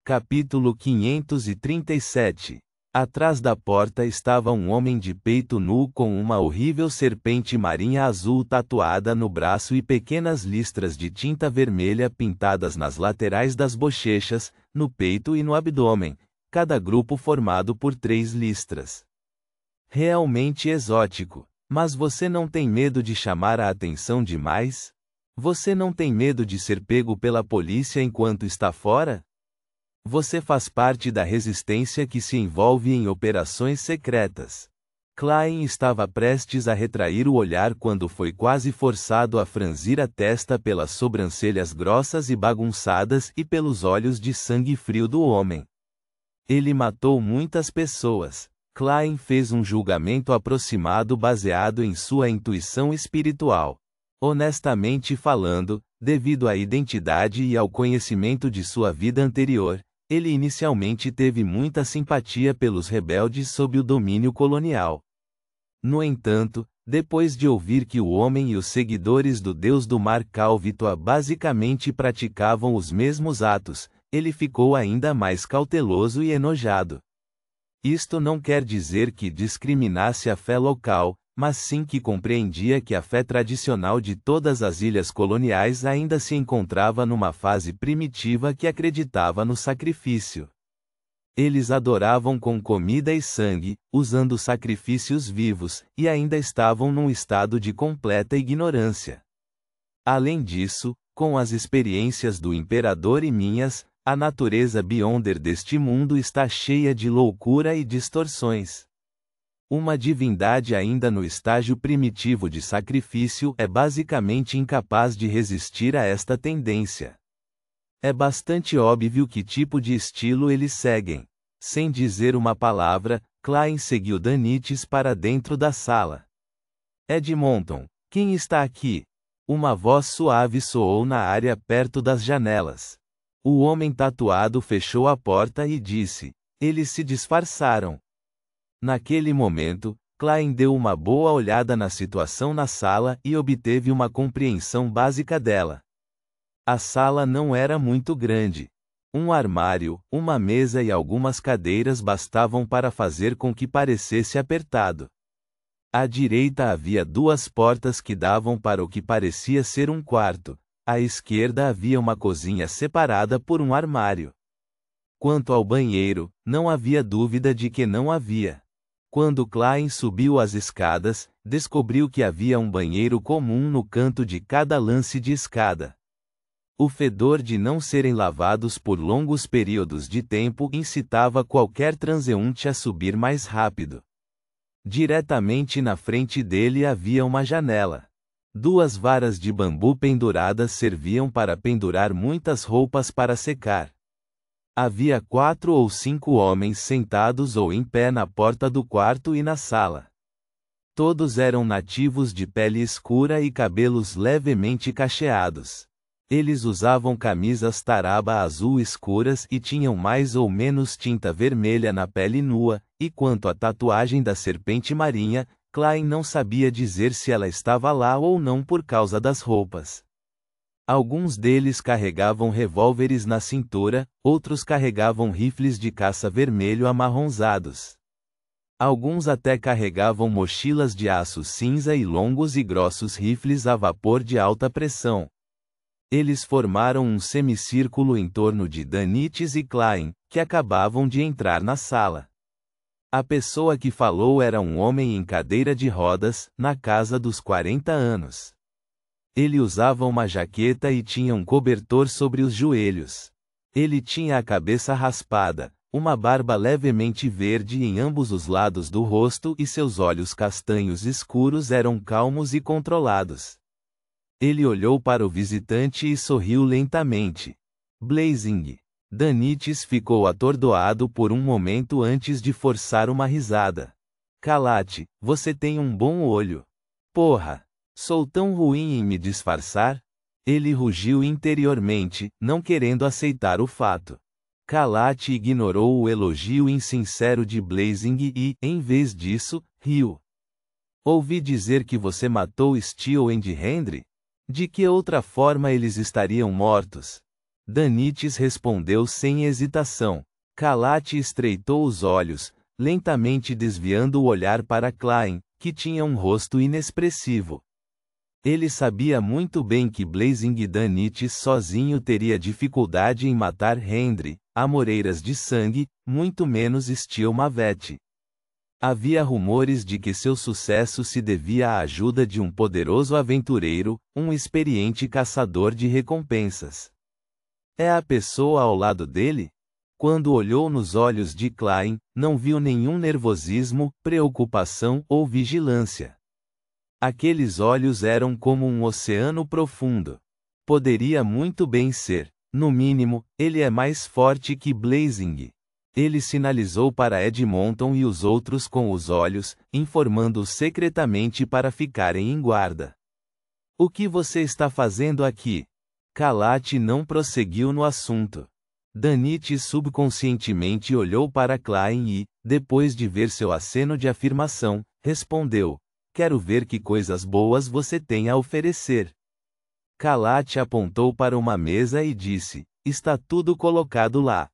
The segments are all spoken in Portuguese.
Capítulo 537. Atrás da porta estava um homem de peito nu com uma horrível serpente marinha azul tatuada no braço e pequenas listras de tinta vermelha pintadas nas laterais das bochechas, no peito e no abdômen, cada grupo formado por 3 listras. Realmente exótico. Mas você não tem medo de chamar a atenção demais? Você não tem medo de ser pego pela polícia enquanto está fora? Você faz parte da resistência que se envolve em operações secretas. Klein estava prestes a retrair o olhar quando foi quase forçado a franzir a testa pelas sobrancelhas grossas e bagunçadas e pelos olhos de sangue frio do homem. Ele matou muitas pessoas. Klein fez um julgamento aproximado baseado em sua intuição espiritual. Honestamente falando, devido à identidade e ao conhecimento de sua vida anterior, ele inicialmente teve muita simpatia pelos rebeldes sob o domínio colonial. No entanto, depois de ouvir que o homem e os seguidores do deus do mar Calvitoa basicamente praticavam os mesmos atos, ele ficou ainda mais cauteloso e enojado. Isto não quer dizer que discriminasse a fé local, mas sim que compreendia que a fé tradicional de todas as ilhas coloniais ainda se encontrava numa fase primitiva que acreditava no sacrifício. Eles adoravam com comida e sangue, usando sacrifícios vivos, e ainda estavam num estado de completa ignorância. Além disso, com as experiências do imperador e minhas, a natureza Beyonder deste mundo está cheia de loucura e distorções. Uma divindade ainda no estágio primitivo de sacrifício é basicamente incapaz de resistir a esta tendência. É bastante óbvio que tipo de estilo eles seguem. Sem dizer uma palavra, Klein seguiu Danites para dentro da sala. Edmonton, quem está aqui? Uma voz suave soou na área perto das janelas. O homem tatuado fechou a porta e disse: "Eles se disfarçaram." Naquele momento, Klein deu uma boa olhada na situação na sala e obteve uma compreensão básica dela. A sala não era muito grande. Um armário, uma mesa e algumas cadeiras bastavam para fazer com que parecesse apertado. À direita havia 2 portas que davam para o que parecia ser um quarto. À esquerda havia uma cozinha separada por um armário. Quanto ao banheiro, não havia dúvida de que não havia. Quando Klein subiu as escadas, descobriu que havia um banheiro comum no canto de cada lance de escada. O fedor de não serem lavados por longos períodos de tempo incitava qualquer transeunte a subir mais rápido. Diretamente na frente dele havia uma janela. 2 varas de bambu penduradas serviam para pendurar muitas roupas para secar. Havia 4 ou 5 homens sentados ou em pé na porta do quarto e na sala. Todos eram nativos de pele escura e cabelos levemente cacheados. Eles usavam camisas taraba azul escuras e tinham mais ou menos tinta vermelha na pele nua, e quanto à tatuagem da serpente marinha, Klein não sabia dizer se ela estava lá ou não por causa das roupas. Alguns deles carregavam revólveres na cintura, outros carregavam rifles de caça vermelho amarronzados. Alguns até carregavam mochilas de aço cinza e longos e grossos rifles a vapor de alta pressão. Eles formaram um semicírculo em torno de Danites e Klein, que acabavam de entrar na sala. A pessoa que falou era um homem em cadeira de rodas, na casa dos 40 anos. Ele usava uma jaqueta e tinha um cobertor sobre os joelhos. Ele tinha a cabeça raspada, uma barba levemente verde em ambos os lados do rosto e seus olhos castanhos escuros eram calmos e controlados. Ele olhou para o visitante e sorriu lentamente. Blazing. Danites ficou atordoado por um momento antes de forçar uma risada. "Cala-te, você tem um bom olho." "Porra! Sou tão ruim em me disfarçar?" Ele rugiu interiormente, não querendo aceitar o fato. Cala-te ignorou o elogio insincero de Blazing e, em vez disso, riu. "Ouvi dizer que você matou Steel e Henry? De que outra forma eles estariam mortos?" Danites respondeu sem hesitação. Kalate estreitou os olhos, lentamente desviando o olhar para Klein, que tinha um rosto inexpressivo. Ele sabia muito bem que Blazing Danites sozinho teria dificuldade em matar Hendry, Amoreiras de sangue, muito menos Steel Mavet. Havia rumores de que seu sucesso se devia à ajuda de um poderoso aventureiro, um experiente caçador de recompensas. É a pessoa ao lado dele? Quando olhou nos olhos de Klein, não viu nenhum nervosismo, preocupação ou vigilância. Aqueles olhos eram como um oceano profundo. Poderia muito bem ser. No mínimo, ele é mais forte que Blazing. Ele sinalizou para Edmonton e os outros com os olhos, informando-os secretamente para ficarem em guarda. O que você está fazendo aqui? Kalate não prosseguiu no assunto. Danites subconscientemente olhou para Klein e, depois de ver seu aceno de afirmação, respondeu: quero ver que coisas boas você tem a oferecer. Kalate apontou para uma mesa e disse: está tudo colocado lá.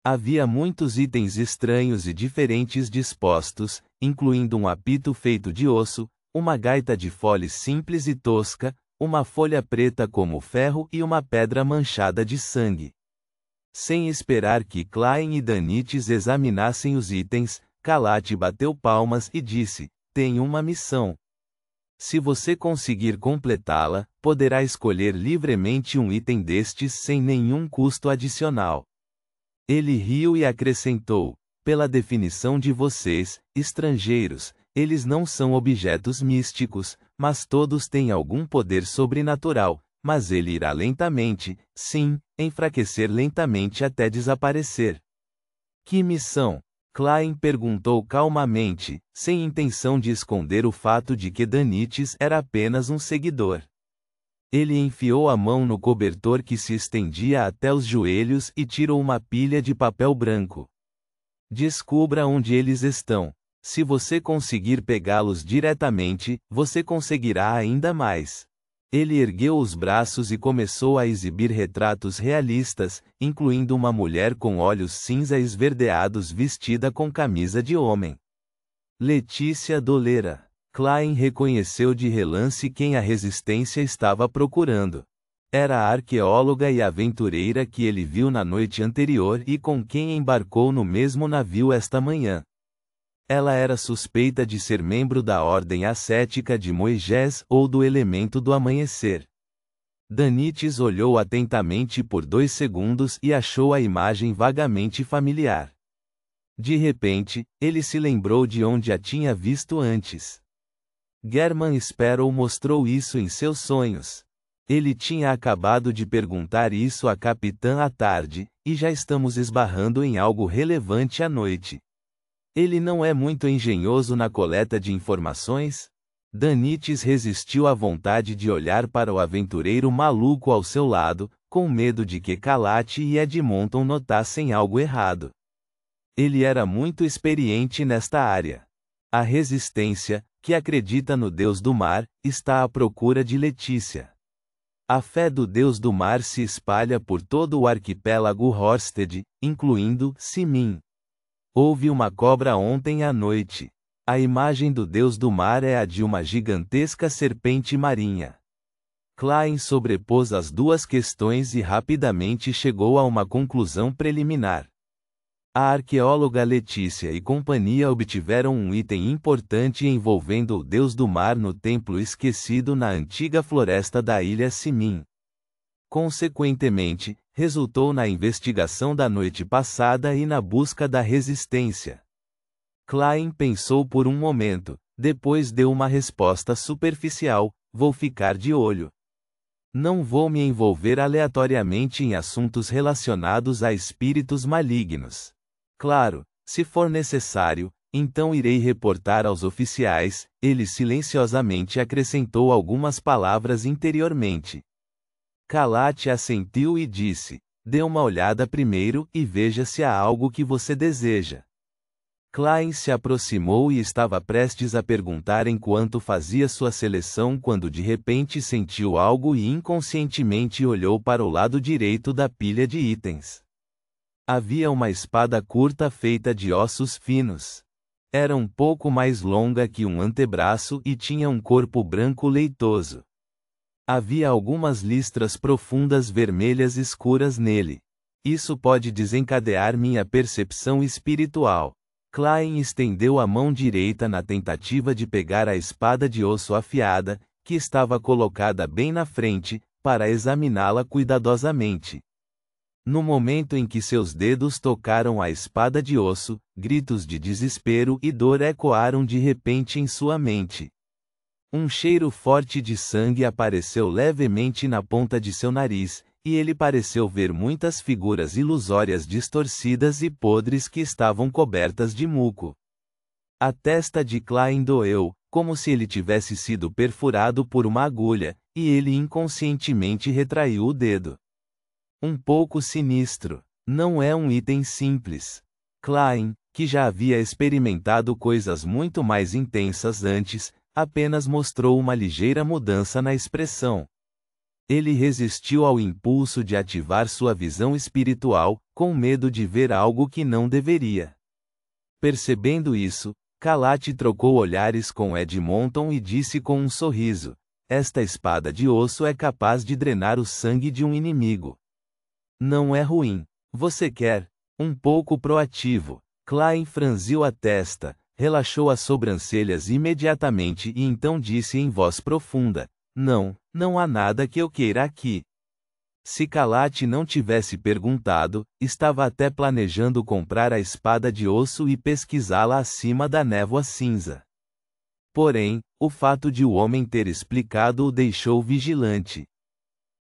Havia muitos itens estranhos e diferentes dispostos, incluindo um apito feito de osso, uma gaita de fole simples e tosca, uma folha preta como ferro e uma pedra manchada de sangue. Sem esperar que Klein e Danites examinassem os itens, Kalate bateu palmas e disse: tenho uma missão. Se você conseguir completá-la, poderá escolher livremente um item destes sem nenhum custo adicional. Ele riu e acrescentou: pela definição de vocês, estrangeiros, eles não são objetos místicos, mas todos têm algum poder sobrenatural, mas ele irá lentamente, sim, enfraquecer lentamente até desaparecer. Que missão? Klein perguntou calmamente, sem intenção de esconder o fato de que Danites era apenas um seguidor. Ele enfiou a mão no cobertor que se estendia até os joelhos e tirou uma pilha de papel branco. Descubra onde eles estão. Se você conseguir pegá-los diretamente, você conseguirá ainda mais. Ele ergueu os braços e começou a exibir retratos realistas, incluindo uma mulher com olhos cinza esverdeados vestida com camisa de homem. Letícia Dolera. Klein reconheceu de relance quem a resistência estava procurando. Era a arqueóloga e aventureira que ele viu na noite anterior e com quem embarcou no mesmo navio esta manhã. Ela era suspeita de ser membro da Ordem Ascética de Moisés ou do Elemento do Amanhecer. Danites olhou atentamente por 2 segundos e achou a imagem vagamente familiar. De repente, ele se lembrou de onde a tinha visto antes. German Sparrow mostrou isso em seus sonhos. Ele tinha acabado de perguntar isso à capitã à tarde, e já estamos esbarrando em algo relevante à noite. Ele não é muito engenhoso na coleta de informações? Danites resistiu à vontade de olhar para o aventureiro maluco ao seu lado, com medo de que Kalate e Edmonton notassem algo errado. Ele era muito experiente nesta área. A resistência, que acredita no Deus do Mar, está à procura de Letícia. A fé do Deus do Mar se espalha por todo o arquipélago Horsted, incluindo Simin. Houve uma cobra ontem à noite. A imagem do Deus do Mar é a de uma gigantesca serpente marinha. Klein sobrepôs as duas questões e rapidamente chegou a uma conclusão preliminar. A arqueóloga Letícia e companhia obtiveram um item importante envolvendo o Deus do Mar no templo esquecido na antiga floresta da ilha Simin. Consequentemente, resultou na investigação da noite passada e na busca da resistência. Klein pensou por um momento, depois deu uma resposta superficial: vou ficar de olho. Não vou me envolver aleatoriamente em assuntos relacionados a espíritos malignos. Claro, se for necessário, então irei reportar aos oficiais. Ele silenciosamente acrescentou algumas palavras interiormente. Kalate assentiu e disse: dê uma olhada primeiro e veja se há algo que você deseja. Klein se aproximou e estava prestes a perguntar enquanto fazia sua seleção quando de repente sentiu algo e inconscientemente olhou para o lado direito da pilha de itens. Havia uma espada curta feita de ossos finos. Era um pouco mais longa que um antebraço e tinha um corpo branco leitoso. Havia algumas listras profundas vermelhas escuras nele. Isso pode desencadear minha percepção espiritual. Klein estendeu a mão direita na tentativa de pegar a espada de osso afiada, que estava colocada bem na frente, para examiná-la cuidadosamente. No momento em que seus dedos tocaram a espada de osso, gritos de desespero e dor ecoaram de repente em sua mente. Um cheiro forte de sangue apareceu levemente na ponta de seu nariz, e ele pareceu ver muitas figuras ilusórias distorcidas e podres que estavam cobertas de muco. A testa de Klein doeu, como se ele tivesse sido perfurado por uma agulha, e ele inconscientemente retraiu o dedo. Um pouco sinistro. Não é um item simples. Klein, que já havia experimentado coisas muito mais intensas antes, apenas mostrou uma ligeira mudança na expressão. Ele resistiu ao impulso de ativar sua visão espiritual, com medo de ver algo que não deveria. Percebendo isso, Kalat trocou olhares com Edmonton e disse com um sorriso: "Esta espada de osso é capaz de drenar o sangue de um inimigo. Não é ruim. Você quer?" Um pouco proativo. Klein franziu a testa, relaxou as sobrancelhas imediatamente e então disse em voz profunda: Não há nada que eu queira aqui." Se Kalat não tivesse perguntado, estava até planejando comprar a espada de osso e pesquisá-la acima da névoa cinza. Porém, o fato de o homem ter explicado o deixou vigilante.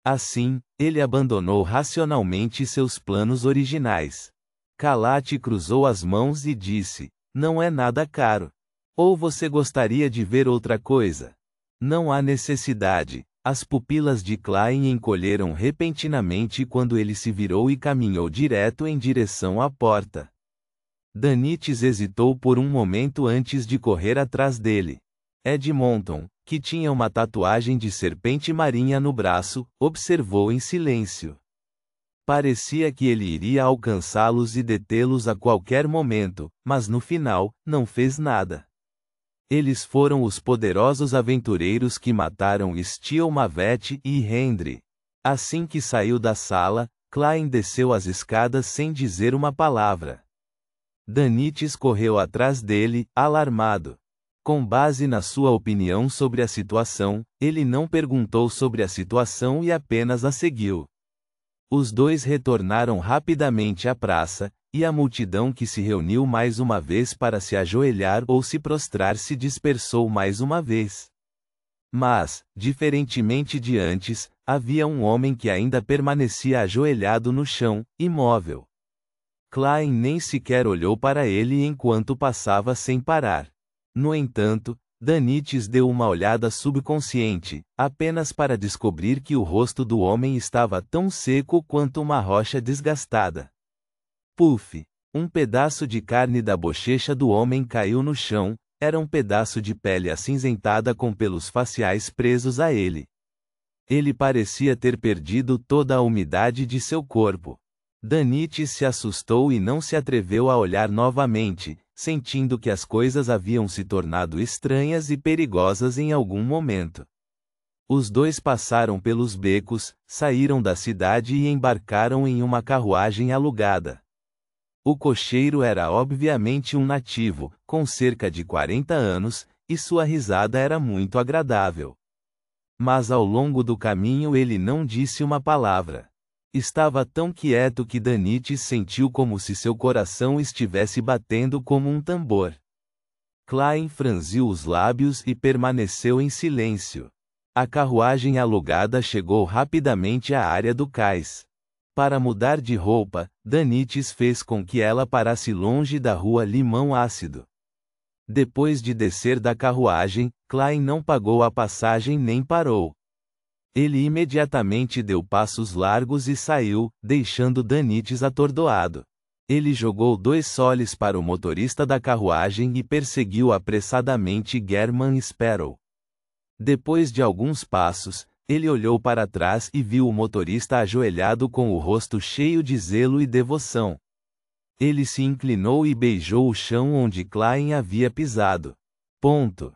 Assim, ele abandonou racionalmente seus planos originais. Kalat cruzou as mãos e disse: "Não é nada caro. Ou você gostaria de ver outra coisa?" "Não há necessidade." As pupilas de Klein encolheram repentinamente quando ele se virou e caminhou direto em direção à porta. Danites hesitou por um momento antes de correr atrás dele. Edmonton, que tinha uma tatuagem de serpente marinha no braço, observou em silêncio. Parecia que ele iria alcançá-los e detê-los a qualquer momento, mas no final, não fez nada. Eles foram os poderosos aventureiros que mataram Steel Mavet e Hendry. Assim que saiu da sala, Klein desceu as escadas sem dizer uma palavra. Danites correu atrás dele, alarmado. Com base na sua opinião sobre a situação, ele não perguntou sobre a situação e apenas a seguiu. Os dois retornaram rapidamente à praça, e a multidão que se reuniu mais uma vez para se ajoelhar ou se prostrar se dispersou mais uma vez. Mas, diferentemente de antes, havia um homem que ainda permanecia ajoelhado no chão, imóvel. Klein nem sequer olhou para ele enquanto passava sem parar. No entanto, Danites deu uma olhada subconsciente, apenas para descobrir que o rosto do homem estava tão seco quanto uma rocha desgastada. Puff! Um pedaço de carne da bochecha do homem caiu no chão, era um pedaço de pele acinzentada com pelos faciais presos a ele. Ele parecia ter perdido toda a umidade de seu corpo. Danites se assustou e não se atreveu a olhar novamente, sentindo que as coisas haviam se tornado estranhas e perigosas em algum momento. Os dois passaram pelos becos, saíram da cidade e embarcaram em uma carruagem alugada. O cocheiro era obviamente um nativo, com cerca de 40 anos, e sua risada era muito agradável. Mas ao longo do caminho ele não disse uma palavra. Estava tão quieto que Danites sentiu como se seu coração estivesse batendo como um tambor. Klein franziu os lábios e permaneceu em silêncio. A carruagem alugada chegou rapidamente à área do cais. Para mudar de roupa, Danites fez com que ela parasse longe da rua Limão Ácido. Depois de descer da carruagem, Klein não pagou a passagem nem parou. Ele imediatamente deu passos largos e saiu, deixando Danites atordoado. Ele jogou 2 soles para o motorista da carruagem e perseguiu apressadamente German Sparrow. Depois de alguns passos, ele olhou para trás e viu o motorista ajoelhado com o rosto cheio de zelo e devoção. Ele se inclinou e beijou o chão onde Klein havia pisado. Ponto.